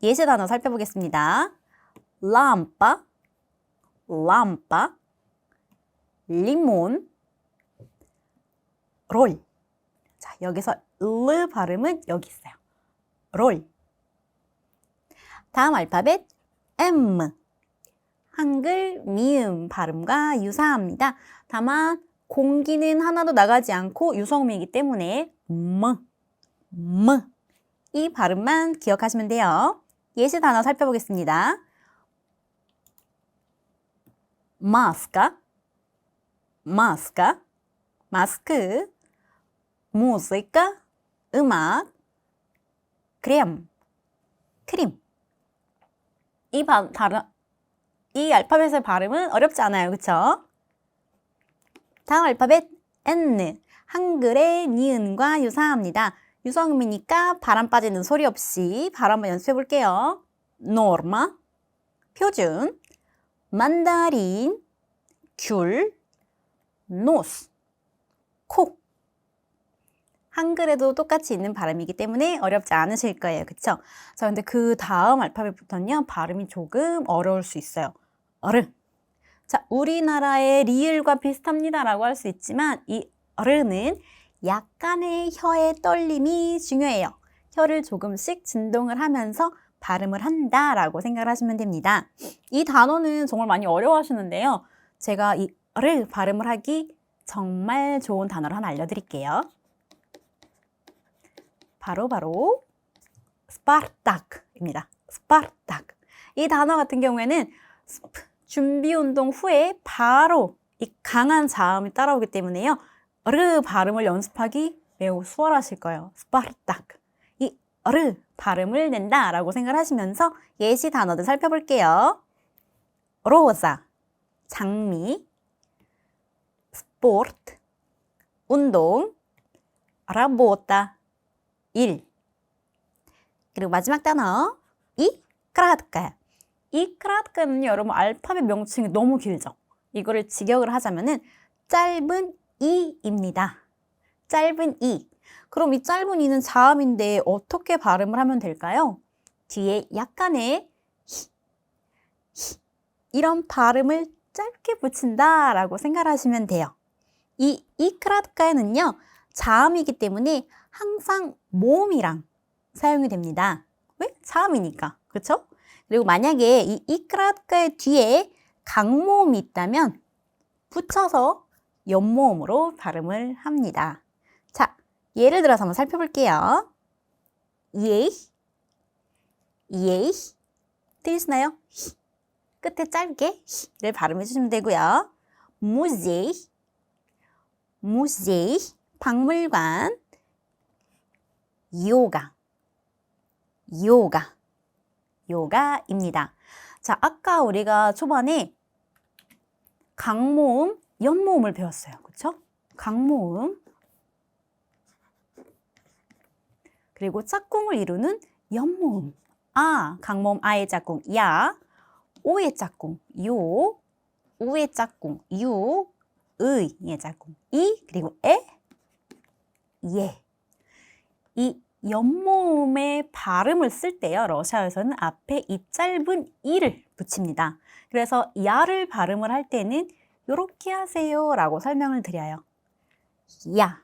예시 단어 살펴보겠습니다. lampa, 리몬, 롤. 자, 여기서 L 발음은 여기 있어요. 롤. 다음 알파벳 M. 한글 미음 발음과 유사합니다. 다만 공기는 하나도 나가지 않고 유성음이기 때문에 이 발음만 기억하시면 돼요. 예시 단어 살펴보겠습니다. 마스카, 마스크, 무지카, 음악, 크림. 이 알파벳의 발음은 어렵지 않아요. 그쵸? 다음 알파벳 N. 한글의 니은과 유사합니다. 유성음이니까 바람 빠지는 소리 없이 발음 한번 연습해 볼게요. norma, 표준, 만다린, 귤, nose, 코. 한글에도 똑같이 있는 발음이기 때문에 어렵지 않으실 거예요. 그쵸? 자, 근데 그 다음 알파벳부터는요, 발음이 조금 어려울 수 있어요. 어르. 자, 우리나라의 리을과 비슷합니다라고 할 수 있지만 이 어르는 약간의 혀의 떨림이 중요해요. 혀를 조금씩 진동을 하면서 발음을 한다라고 생각을 하시면 됩니다. 이 단어는 정말 많이 어려워하시는데요. 제가 이 어르 발음을 하기 정말 좋은 단어를 하나 알려드릴게요. 바로 스파르타크입니다. 스파르타크. 이 단어 같은 경우에는 준비 운동 후에 바로 이 강한 자음이 따라오기 때문에요. 르 발음을 연습하기 매우 수월하실 거예요. 스파르타크. 이 르 발음을 낸다라고 생각하시면서 예시 단어들 살펴볼게요. 로자, 장미, 스포르트, 운동, 라보타, 일. 그리고 마지막 단어 이 краткая. 이 кратка는 여러분 알파벳 명칭이 너무 길죠. 이거를 직역을 하자면은 짧은 이입니다. 짧은 이. 그럼 이 짧은 이는 자음인데 어떻게 발음을 하면 될까요? 뒤에 약간의 히, 이런 발음을 짧게 붙인다라고 생각하시면 돼요. 이 кратка에는요, 자음이기 때문에 항상 모음이랑 사용이 됩니다. 왜? 자음이니까. 그렇죠? 그리고 만약에 이 кратка의 뒤에 강모음이 있다면 붙여서 연모음으로 발음을 합니다. 자, 예를 들어서 한번 살펴볼게요. 예이, 들리시나요? 끝에 짧게 를 발음해 주시면 되고요. 무제이, 박물관, 요가입니다. 자, 아까 우리가 초반에 강모음, 연모음을 배웠어요. 그렇죠? 강모음. 그리고 짝꿍을 이루는 연모음. 아, 강모음 아의 짝꿍 야, 오의 짝꿍 요, 우의 짝꿍 유, 의의 짝꿍 이, 그리고 에, 예. 이 연모음의 발음을 쓸 때요, 러시아에서는 앞에 이 짧은 이를 붙입니다. 그래서 야를 발음을 할 때는 이렇게 하세요 라고 설명을 드려요. 야.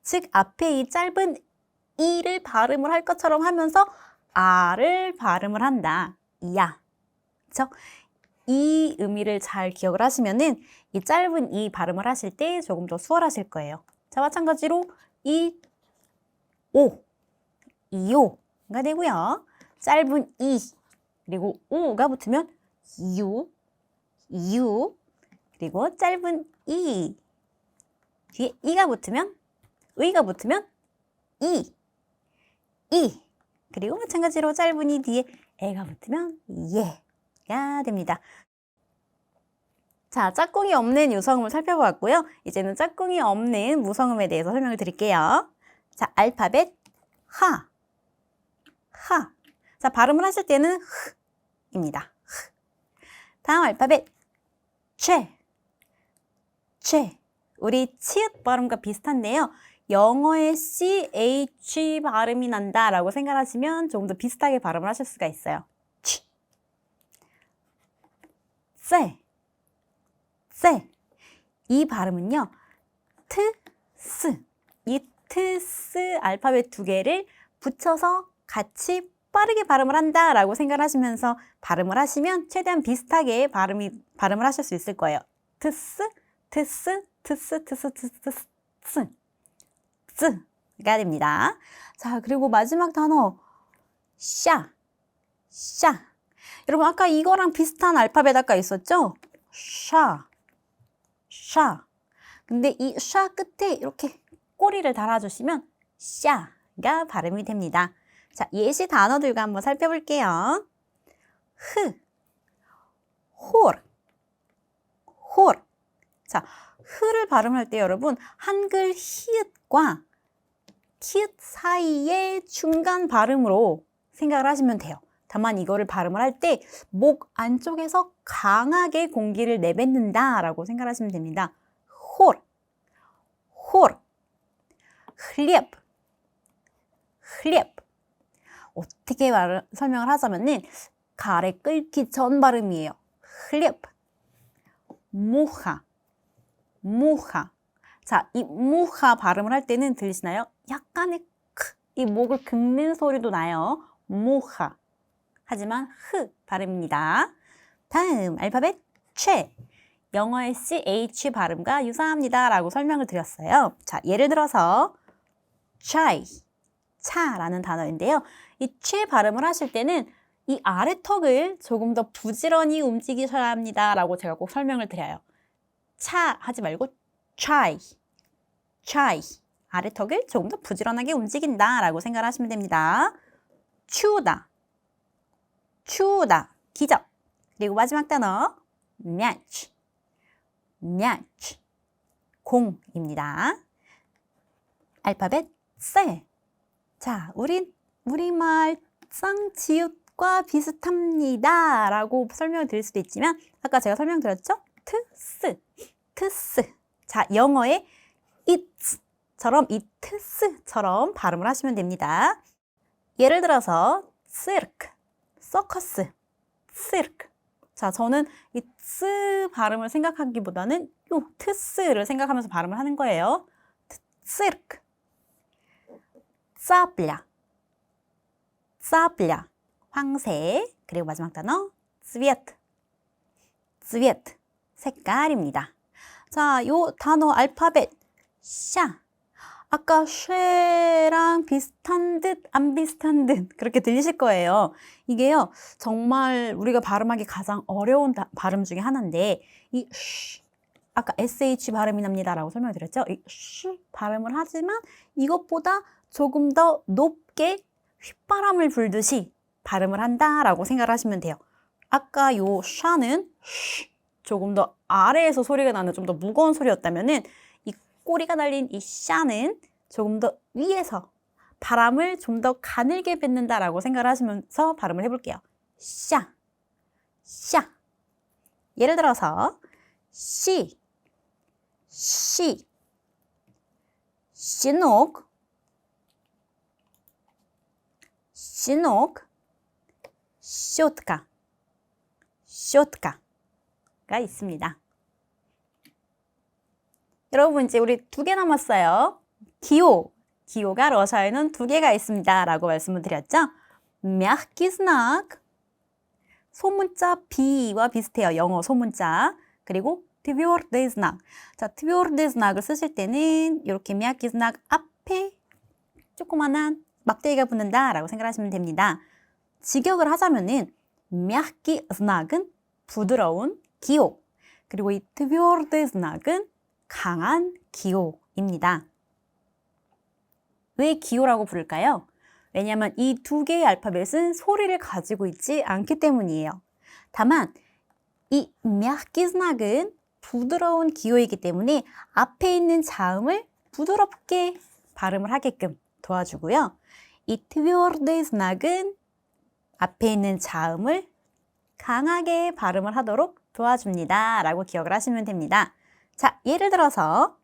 즉 앞에 이 짧은 이를 발음을 할 것처럼 하면서 아를 발음을 한다. 야. 그쵸? 이 의미를 잘 기억을 하시면은 이 짧은 이 발음을 하실 때 조금 더 수월하실 거예요. 자, 마찬가지로 이 오, 이오가 되고요. 짧은 이, 그리고 오가 붙으면 유, 그리고 짧은 이, 뒤에 이가 붙으면, 의가 붙으면 이, 그리고 마찬가지로 짧은 이 뒤에 애가 붙으면 예가 됩니다. 자, 짝꿍이 없는 유성음을 살펴보았고요. 이제는 짝꿍이 없는 무성음에 대해서 설명을 드릴게요. 자, 알파벳 하. 자, 발음을 하실 때는 흐입니다. 다음 알파벳 최. 우리 치읓 발음과 비슷한데요. 영어의 CH 발음이 난다라고 생각하시면 조금 더 비슷하게 발음을 하실 수가 있어요. 쎄. 이 발음은요. 트스. 이 트스 알파벳 두 개를 붙여서 같이 빠르게 발음을 한다라고 생각을 하시면서 발음을 하시면 최대한 비슷하게 발음을 하실 수 있을 거예요. 트스, 가 됩니다. 자, 그리고 마지막 단어 샤. 여러분 아까 이거랑 비슷한 알파벳 아까 있었죠? 샤. 근데 이 샤 끝에 이렇게 꼬리를 달아주시면 샤가 발음이 됩니다. 자, 예시 단어들과 한번 살펴볼게요. 홀. 자, 흐를 발음할 때 여러분 한글 히읗과 키읔 사이의 중간 발음으로 생각을 하시면 돼요. 다만 이거를 발음을 할 때 목 안쪽에서 강하게 공기를 내뱉는다 라고 생각하시면 됩니다. 홀. 흘립. 어떻게 설명을 하자면은 가래 끓기 전 발음이에요. 흘립. 무하. 자, 이 무하 발음을 할 때는 들리시나요? 약간의 이 목을 긁는 소리도 나요. 무하. 하지만 발음입니다. 다음 알파벳 최. 영어의 CH 발음과 유사합니다 라고 설명을 드렸어요. 자, 예를 들어서 차라는 단어인데요. 이 최 발음을 하실 때는 이 아래턱을 조금 더 부지런히 움직이셔야 합니다 라고 제가 꼭 설명을 드려요. 차 하지 말고 try. 아래턱을 조금 더 부지런하게 움직인다 라고 생각을 하시면 됩니다. 추우다. 기적. 그리고 마지막 단어 match. 공입니다. 알파벳 세. 자, 우리말 쌍지읒과 비슷합니다 라고 설명을 드릴 수도 있지만 아까 제가 설명드렸죠? 트스. 자, 영어의 it처럼 이 트스처럼 발음을 하시면 됩니다. 예를 들어서 서커스. 자, 저는 이 스 발음을 생각하기보다는 요 트스를 생각하면서 발음을 하는 거예요. 시르크. 싸블랴. 황새. 그리고 마지막 단어 스비에트. 색깔입니다. 자, 요 단어 알파벳 샤. 아까 쉐랑 비슷한 듯 안 비슷한 듯 그렇게 들리실 거예요. 이게요 정말 우리가 발음하기 가장 어려운 발음 중에 하나인데 이 쉬, 아까 SH 발음이 납니다 라고 설명드렸죠. 이 쉬 발음을 하지만 이것보다 조금 더 높게 휘바람을 불듯이 발음을 한다라고 생각을 하시면 돼요. 아까 요 샤는 조금 더 아래에서 소리가 나는 좀 더 무거운 소리였다면은 이 꼬리가 달린 이 샤는 조금 더 위에서 바람을 좀 더 가늘게 뱉는다라고 생각을 하시면서 발음을 해볼게요. 샤. 예를 들어서 신옥, 쇼트가가 있습니다. 여러분 이제 우리 2개 남았어요. 기호가 러시아에는 2개가 있습니다 라고 말씀을 드렸죠. mягкий знак, 소문자 B와 비슷해요. 영어 소문자. 그리고 tvrd знак. 자, tvrd знак을 쓰실 때는 이렇게 mягкий знак 앞에 조그만한 막대기가 붙는다 라고 생각하시면 됩니다. 직역을 하자면은 mягкий знак은 부드러운 기호, 그리고 이 tvrd знак은 강한 기호입니다. 왜 기호라고 부를까요? 왜냐하면 이 두 개의 알파벳은 소리를 가지고 있지 않기 때문이에요. 다만 이 mягкий знак은 부드러운 기호이기 때문에 앞에 있는 자음을 부드럽게 발음을 하게끔 도와주고요. 이 tvrd знак은 앞에 있는 자음을 강하게 발음을 하도록 도와줍니다. 라고 기억을 하시면 됩니다. 자, 예를 들어서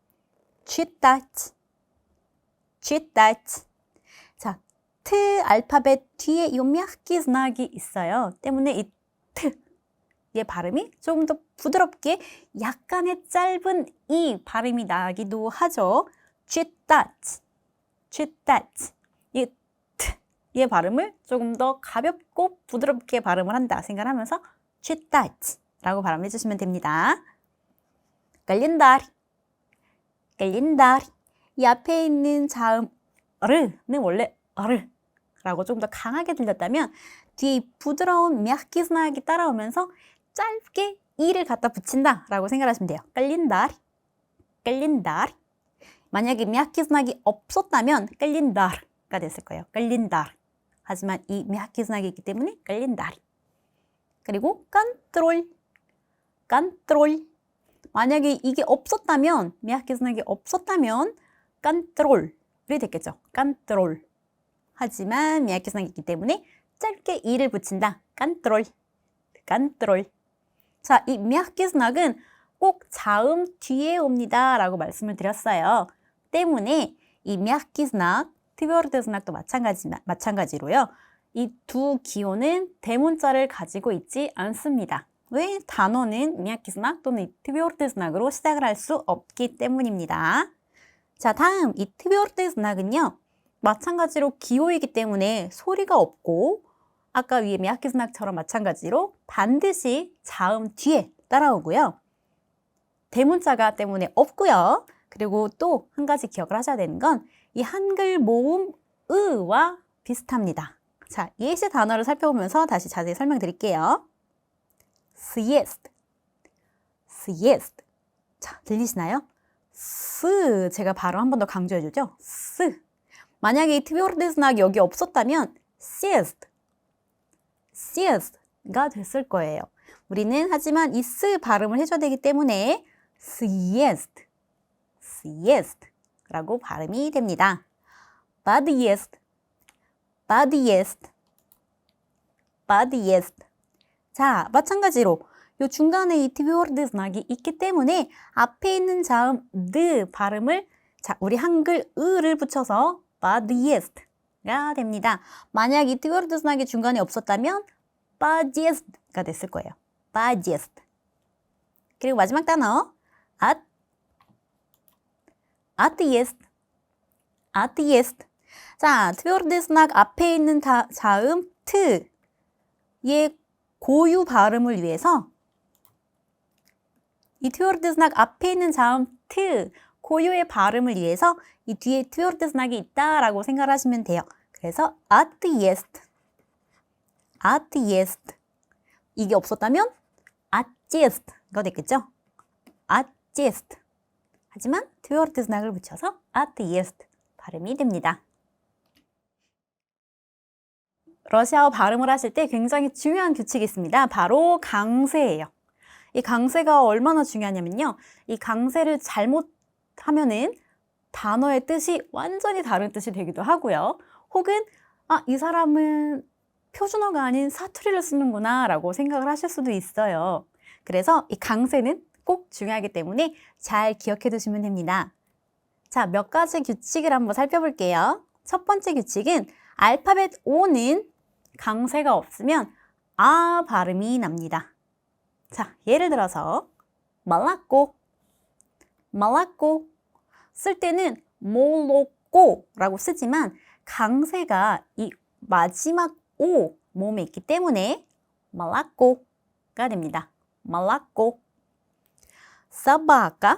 читать, читать. 자, 트 알파벳 뒤에 이 mягкий знак이 있어요. 때문에 이 트의 발음이 조금 더 부드럽게 약간의 짧은 이 발음이 나기도 하죠. читать, читать. 이 트의 발음을 조금 더 가볍고 부드럽게 발음을 한다 생각하면서 читать 라고 발음해 주시면 됩니다. calendário, calendário. 이 앞에 있는 자음 르는 원래 라고 조금 더 강하게 들렸다면 뒤에 이 부드러운 mягкий знак이 따라오면서 짧게 이를 갖다 붙인다 라고 생각하시면 돼요. calendário, calendário. 만약에 mягкий знак이 없었다면 calendar가 됐을 거예요. calendar. 하지만 이 mягкий знак이 있기 때문에 calendário. 그리고 control, control. 만약에 이게 없었다면, mягкий знак이 없었다면 control이 됐겠죠. control. 하지만 mягкий знак이 있기 때문에 짧게 이를 붙인다. control, control. 자, 이 mягкий знак은 꼭 자음 뒤에 옵니다 라고 말씀을 드렸어요. 때문에 이 mягкий знак, tvrd знак도 마찬가지로요. 이 두 기호는 대문자를 가지고 있지 않습니다. 왜? 단어는 mягкий знак 또는 tvrd знак으로 시작을 할 수 없기 때문입니다. 자, 다음 이 tvrd знак은요. 마찬가지로 기호이기 때문에 소리가 없고 아까 위에 mягкий знак처럼 마찬가지로 반드시 자음 뒤에 따라오고요. 대문자가 때문에 없고요. 그리고 또 한 가지 기억을 하셔야 되는 건 이 한글 모음 으와 비슷합니다. 자, 예시 단어를 살펴보면서 다시 자세히 설명드릴게요. siesta, siesta. 자, 들리시나요? 스, 제가 바로 한 번 더 강조해주죠. 스. 만약에 이 tvrd знак 여기 없었다면 siesta, siesta가 됐을 거예요. 우리는 하지만 이 스 발음을 해줘야 되기 때문에 siesta, siesta라고 발음이 됩니다. подъезд, подъезд, подъезд. 자, 마찬가지로 이 중간에 이 tvrd знак이 있기 때문에 앞에 있는 자음 드 발음을 자, 우리 한글 으를 붙여서 подъезд가 됩니다. 만약 이 tvrd знак이 중간에 없었다면 подъезд가 됐을 거예요. подъезд. 그리고 마지막 단어 отъезд, отъезд. 자, tvrd знак 앞에 있는 자음 트의 고유 발음을 위해서 이 tvrd знак 앞에 있는 자음 트 고유의 발음을 위해서 이 뒤에 tvrd знак이 있다라고 생각을 하시면 돼요. 그래서 отъезд, отъезд. 이게 없었다면 отъезд가 됐겠죠? отъезд. 하지만 tvrd знак을 붙여서 отъезд 발음이 됩니다. 러시아어 발음을 하실 때 굉장히 중요한 규칙이 있습니다. 바로 강세예요. 이 강세가 얼마나 중요하냐면요. 이 강세를 잘못하면은 단어의 뜻이 완전히 다른 뜻이 되기도 하고요. 혹은 이 사람은 표준어가 아닌 사투리를 쓰는구나 라고 생각을 하실 수도 있어요. 그래서 이 강세는 꼭 중요하기 때문에 잘 기억해 두시면 됩니다. 자, 몇 가지 규칙을 한번 살펴볼게요. 첫 번째 규칙은 알파벳 O는 강세가 없으면 아 발음이 납니다. 자, 예를 들어서 말랐고, 말랐고 쓸 때는 몰랐고라고 쓰지만 강세가 이 마지막 O 몸에 있기 때문에 molocco가 됩니다. molocco. sabaka.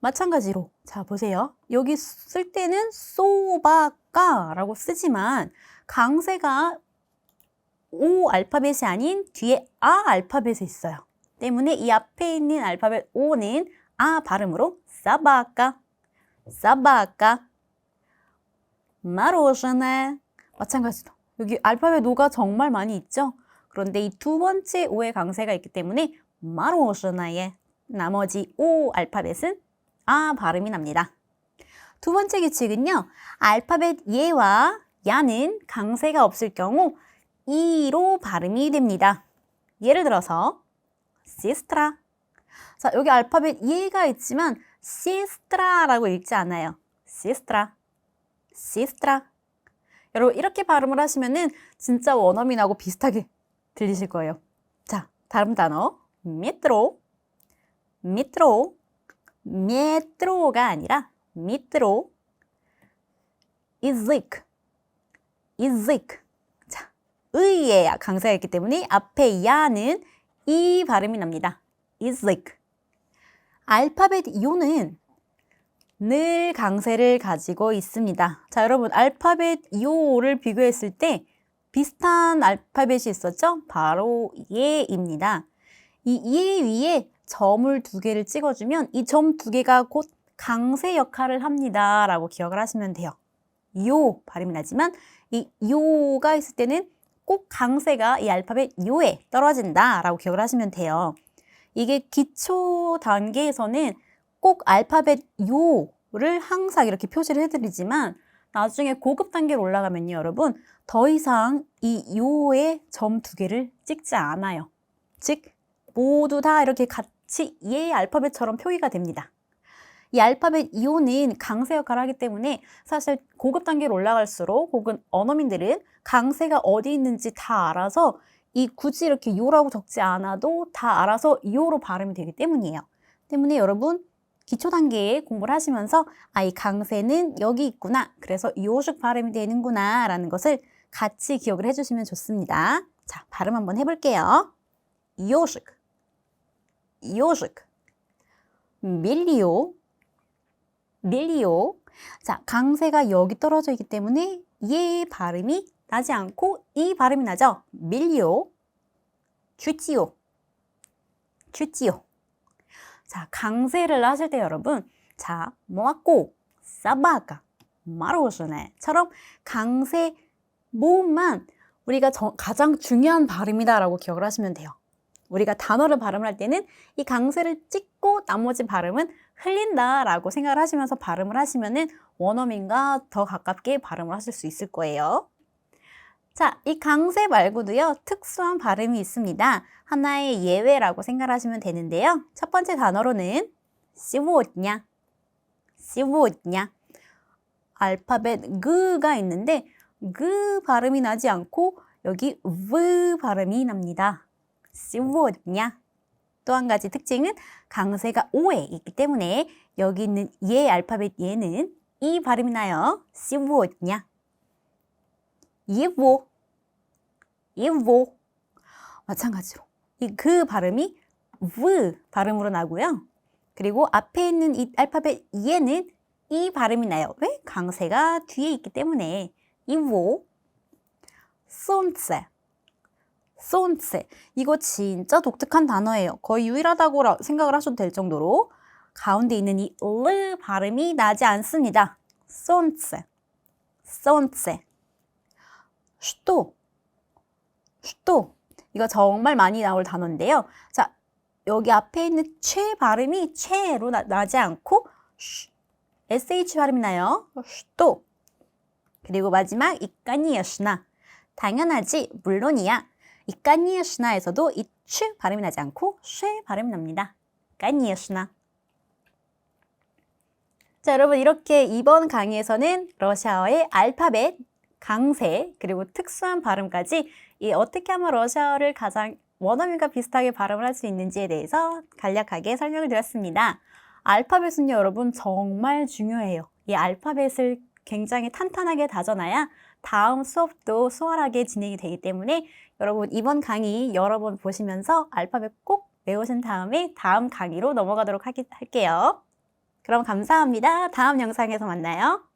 마찬가지로 자 보세요. 여기 쓸 때는 소바까라고 쓰지만 강세가 O 알파벳이 아닌 뒤에 아 알파벳이 있어요. 때문에 이 앞에 있는 알파벳 O는 아 발음으로 sabaka, sabaka. мороженое. 마찬가지로 여기 알파벳 O가 정말 많이 있죠. 그런데 이 두 번째 O의 강세가 있기 때문에 мороженое. 나머지 O 알파벳은 아 발음이 납니다. 두 번째 규칙은요. 알파벳 예와 야는 강세가 없을 경우 이로 발음이 됩니다. 예를 들어서 siestra. 자, 여기 알파벳 예가 있지만 siestra라고 읽지 않아요. siestra, siestra. 여러분 이렇게 발음을 하시면은 진짜 원어민하고 비슷하게 들리실 거예요. 자, 다음 단어 metro, metro. 메트로가 아니라 밑으로 이zik, 이zik. 자, 의의 강세가 있기 때문에 앞에 야는 이 발음이 납니다. 이zik. 알파벳 요는 늘 강세를 가지고 있습니다. 자, 여러분 알파벳 요를 비교했을 때 비슷한 알파벳이 있었죠? 바로 예입니다. 이 예 위에 점을 두 개를 찍어주면 이 점 두 개가 곧 강세 역할을 합니다. 라고 기억을 하시면 돼요. 요 발음이 나지만 이 요가 있을 때는 꼭 강세가 이 알파벳 요에 떨어진다. 라고 기억을 하시면 돼요. 이게 기초 단계에서는 꼭 알파벳 요를 항상 이렇게 표시를 해드리지만 나중에 고급 단계로 올라가면요. 여러분 더 이상 이 요에 점 두 개를 찍지 않아요. 즉 모두 다 이렇게 같이 예 알파벳처럼 표기가 됩니다. 이 알파벳 요는 강세 역할을 하기 때문에 사실 고급 단계로 올라갈수록 혹은 언어민들은 강세가 어디 있는지 다 알아서 이 굳이 이렇게 요라고 적지 않아도 다 알아서 요로 발음이 되기 때문이에요. 때문에 여러분 기초 단계에 공부를 하시면서 아, 이 강세는 여기 있구나. 그래서 요식 발음이 되는구나 라는 것을 같이 기억을 해주시면 좋습니다. 자, 발음 한번 해볼게요. 요식. 요식, 밀리오, 밀리오. 자, 강세가 여기 떨어져 있기 때문에 예 발음이 나지 않고 이 발음이 나죠. 밀리오, 주지오, 주지오. 자, 강세를 하실 때 여러분, 자, 모아꼬, 사바가, 마로스네처럼 강세 모음만 우리가 가장 중요한 발음이다라고 기억을 하시면 돼요. 우리가 단어를 발음을 할 때는 이 강세를 찍고 나머지 발음은 흘린다라고 생각을 하시면서 발음을 하시면은 원어민과 더 가깝게 발음을 하실 수 있을 거예요. 자, 이 강세 말고도요, 특수한 발음이 있습니다. 하나의 예외라고 생각하시면 되는데요. 첫 번째 단어로는 сегодня, сегодня. 알파벳 그가 있는데 그 발음이 나지 않고 여기 v 발음이 납니다. сегодня. 또 한 가지 특징은 강세가 오에 있기 때문에 여기 있는 예 알파벳 예는 이 발음이 나요. сегодня. его. его. 마찬가지로 이 그 발음이 v 발음으로 나고요. 그리고 앞에 있는 이 알파벳 예는 이 발음이 나요. 왜? 강세가 뒤에 있기 때문에 его. солнце. солнце. 이거 진짜 독특한 단어예요. 거의 유일하다고 생각을 하셔도 될 정도로 가운데 있는 이 르 발음이 나지 않습니다. солнце. солнце. 슈도. 슈도. 이거 정말 많이 나올 단어인데요. 자, 여기 앞에 있는 최 발음이 최로 나지 않고 sh 발음이 나요. 슈도. 그리고 마지막 이 конечно. 당연하지, 물론이야. 이 конечно 에서도 이 취 발음이 나지 않고 쉐 발음이 납니다. конечно. 자, 여러분 이렇게 이번 강의에서는 러시아어의 알파벳, 강세, 그리고 특수한 발음까지 이 어떻게 하면 러시아어를 가장 원어민과 비슷하게 발음을 할 수 있는지에 대해서 간략하게 설명을 드렸습니다. 알파벳은요, 여러분 정말 중요해요. 이 알파벳을 굉장히 탄탄하게 다져놔야 다음 수업도 수월하게 진행이 되기 때문에 여러분 이번 강의 여러 번 보시면서 알파벳 꼭 외우신 다음에 다음 강의로 넘어가도록 할게요. 그럼 감사합니다. 다음 영상에서 만나요.